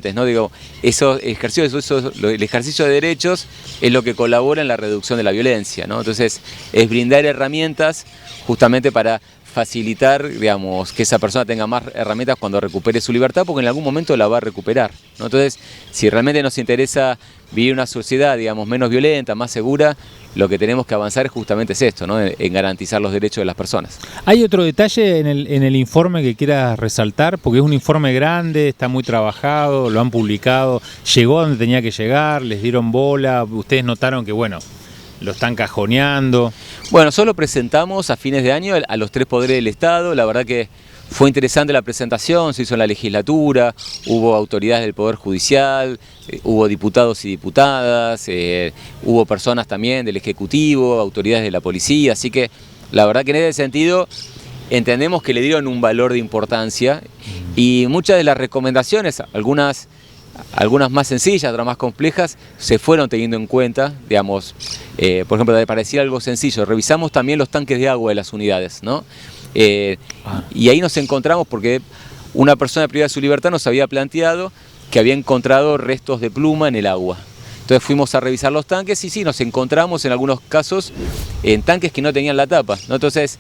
antes, ¿no? Digo, el ejercicio de derechos es lo que colabora en la reducción de la violencia, ¿no? Entonces, es brindar herramientas justamente para facilitar, digamos, que esa persona tenga más herramientas cuando recupere su libertad, porque en algún momento la va a recuperar, ¿no? Entonces, si realmente nos interesa vivir una sociedad, digamos, menos violenta, más segura, lo que tenemos que avanzar es justamente esto, ¿no? En garantizar los derechos de las personas. ¿Hay otro detalle en el informe que quieras resaltar? Porque es un informe grande, está muy trabajado, lo han publicado, llegó donde tenía que llegar, les dieron bola, ustedes notaron que, bueno, lo están cajoneando. Bueno, nosotros lo presentamos a fines de año a los 3 poderes del Estado. La verdad que fue interesante la presentación, se hizo en la legislatura, hubo autoridades del Poder Judicial, hubo diputados y diputadas, hubo personas también del Ejecutivo, autoridades de la policía, así que la verdad que en ese sentido entendemos que le dieron un valor de importancia y muchas de las recomendaciones, algunas más sencillas, otras más complejas, se fueron teniendo en cuenta, digamos, por ejemplo, para decir algo sencillo, revisamos también los tanques de agua de las unidades, ¿no? Y ahí nos encontramos porque una persona privada de su libertad nos había planteado que había encontrado restos de pluma en el agua. Entonces fuimos a revisar los tanques y sí, nos encontramos en algunos casos en tanques que no tenían la tapa, ¿no? Entonces,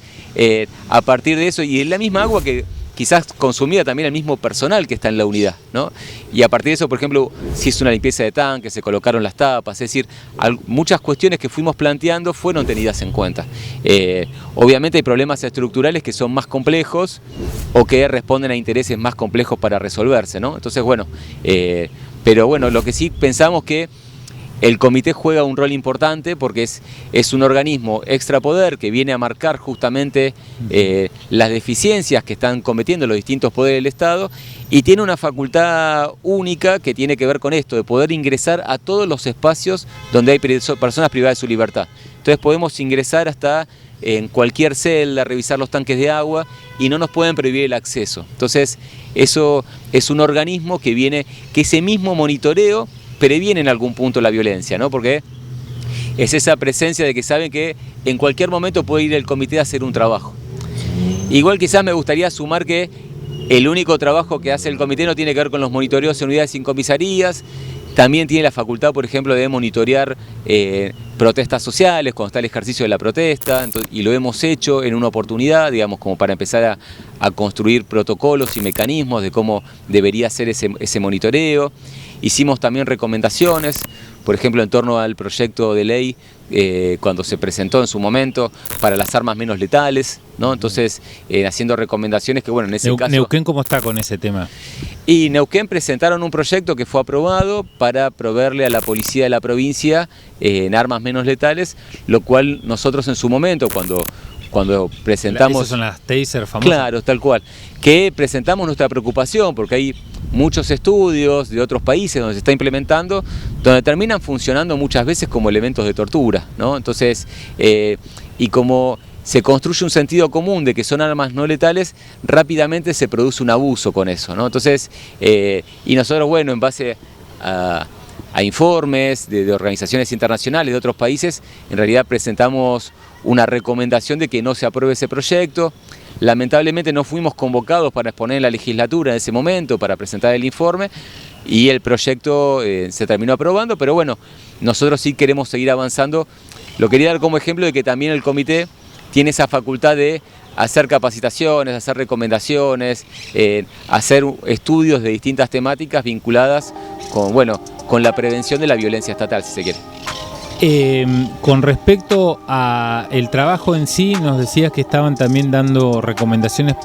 a partir de eso, y en la misma agua que quizás consumía también el mismo personal que está en la unidad, ¿no? Y a partir de eso, por ejemplo, si es una limpieza de tanques, se colocaron las tapas, es decir, muchas cuestiones que fuimos planteando fueron tenidas en cuenta. Obviamente hay problemas estructurales que son más complejos o que responden a intereses más complejos para resolverse, ¿no? Entonces, bueno, pero bueno, lo que sí pensamos que el comité juega un rol importante porque es un organismo extrapoder que viene a marcar justamente las deficiencias que están cometiendo los distintos poderes del Estado y tiene una facultad única que tiene que ver con esto, de poder ingresar a todos los espacios donde hay personas privadas de su libertad. Entonces podemos ingresar hasta en cualquier celda, revisar los tanques de agua y no nos pueden prohibir el acceso. Entonces eso es un organismo que ese mismo monitoreo previene en algún punto la violencia, ¿no? Porque es esa presencia de que saben que en cualquier momento puede ir el comité a hacer un trabajo. Igual quizás me gustaría sumar que el único trabajo que hace el comité no tiene que ver con los monitoreos en unidades sin comisarías, también tiene la facultad, por ejemplo, de monitorear protestas sociales, cuando está el ejercicio de la protesta, y lo hemos hecho en una oportunidad, digamos, como para empezar a construir protocolos y mecanismos de cómo debería ser ese monitoreo. Hicimos también recomendaciones, por ejemplo, en torno al proyecto de ley cuando se presentó en su momento para las armas menos letales, ¿no? Entonces, haciendo recomendaciones que, bueno, en ese caso... ¿Neuquén cómo está con ese tema? Y Neuquén presentaron un proyecto que fue aprobado para proveerle a la policía de la provincia en armas menos letales, lo cual nosotros en su momento, cuando presentamos... Esas son las taser famosas. Claro, tal cual. Que presentamos nuestra preocupación porque hay muchos estudios de otros países donde se está implementando, donde terminan funcionando muchas veces como elementos de tortura, ¿no? Entonces, y como se construye un sentido común de que son armas no letales, rápidamente se produce un abuso con eso, ¿no? Entonces, y nosotros, bueno, en base a informes de organizaciones internacionales de otros países, en realidad presentamos una recomendación de que no se apruebe ese proyecto. Lamentablemente no fuimos convocados para exponer en la legislatura en ese momento, para presentar el informe, y el proyecto se terminó aprobando, pero bueno, nosotros sí queremos seguir avanzando. Lo quería dar como ejemplo de que también el comité tiene esa facultad de hacer capacitaciones, hacer recomendaciones, hacer estudios de distintas temáticas vinculadas con la prevención de la violencia estatal, si se quiere. Con respecto al trabajo en sí, nos decías que estaban también dando recomendaciones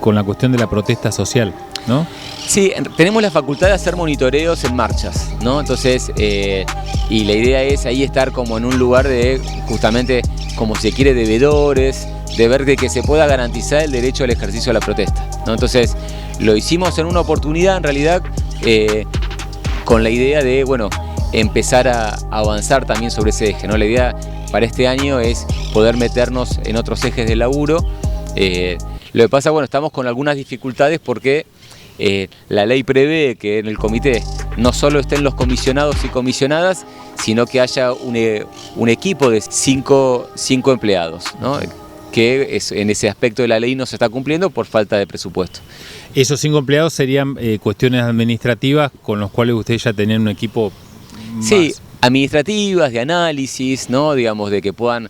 con la cuestión de la protesta social, ¿no? Sí, tenemos la facultad de hacer monitoreos en marchas, ¿no? Entonces, y la idea es ahí estar como en un lugar de, justamente, como se quiere, de veedores, de ver de que se pueda garantizar el derecho al ejercicio de la protesta, ¿no? Entonces, lo hicimos en una oportunidad, en realidad, con la idea de, bueno, empezar a avanzar también sobre ese eje, ¿no? La idea para este año es poder meternos en otros ejes de laburo. Lo que pasa, bueno, estamos con algunas dificultades porque la ley prevé que en el comité no solo estén los comisionados y comisionadas, sino que haya un equipo de cinco empleados, ¿no? Que en ese aspecto de la ley no se está cumpliendo por falta de presupuesto. Esos 5 empleados serían cuestiones administrativas con los cuales ustedes ya tenían un equipo más... Sí, administrativas, de análisis, ¿no? Digamos, de que puedan